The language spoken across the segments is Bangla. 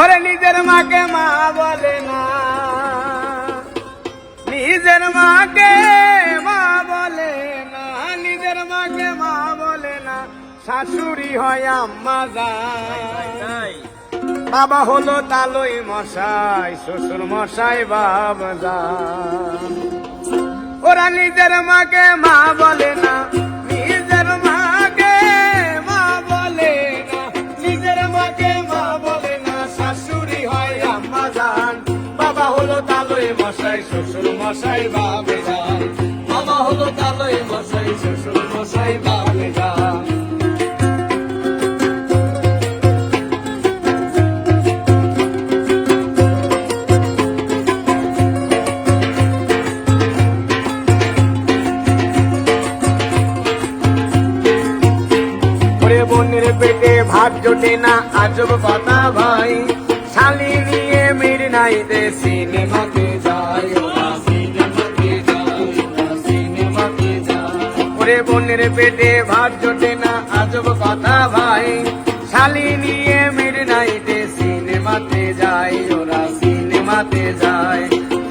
ওরে নিজের মাকে মা বলে না, নিজের মাকে মা বলে না, নিজের মাকে মা বলে না, শাশুড়ি হয় আম্মা যায়। বাবা হলো তালই মশাই, শ্বশুর মশাই বাবা যায়। ওরা নিজের মাকে মা বলে না, নিজের মাকে মা বলে না, নিজের মাকে মা বলে না, শাশুড়ি হয় আম্মা জান। বাবা হলো তালই মশাই, শ্বশুর মশাই বাবা যান। বাবা হলো তালই মশাই, শ্বশুর মশাই বাবা যান। বোনের পেটে ভাত জোটে না, আজব কথা ভাই। শালি নিয়ে মির নাই দে সিনেমাতে যায়, সিনেমাতে যায়। ওরে বোনের পেটে ভাত জোটে না, আজব কথা ভাই। শালি নিয়ে মির নাই দে সিনেমাতে যায়, ওরা সিনেমাতে যায়।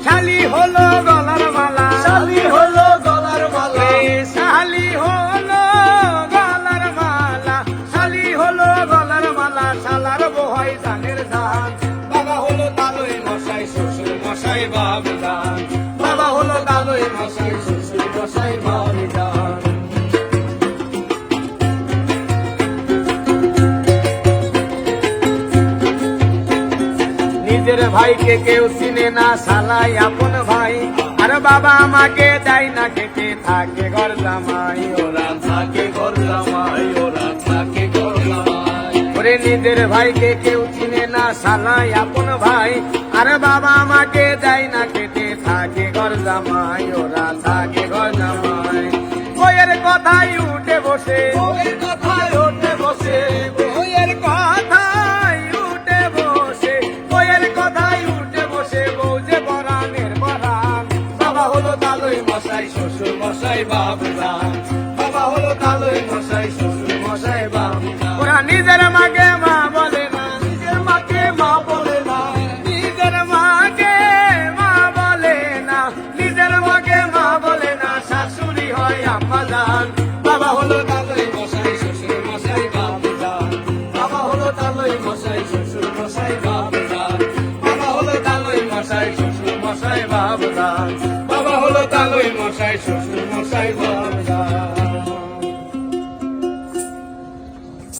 শালি হলো গলার মালা, শালি হলো গলার মালা, শালি হলো গলার মালা, শালি হলো গলার মালা, শালার বহাই ধানের ধান। বাবা হলো তালই মশাই, শ্বশুর মশাই বাবা যান। বাবা হলো তালই মশাই, শ্বশুর মশাই বাবা যান। নিজের ভাইকে কেউ চিনে না, শালাই আপন ভাই। আর বাবা আমাকে দেয় না খেতে, থাকে ঘর জামাই, ওরা থাকে ঘর জামাই, ওরা থাকে ঘর জামাই। ওরে নিজের ভাইকে কেউ চিনে না, শালাই আপন ভাই। আর বাবা আমাকে দেয় না খেতে, থাকে ঘর জামাই, ওরা থাকে ঘর জামাই। বইয়ের কথাই উঠে বসে, বইয়ের কথা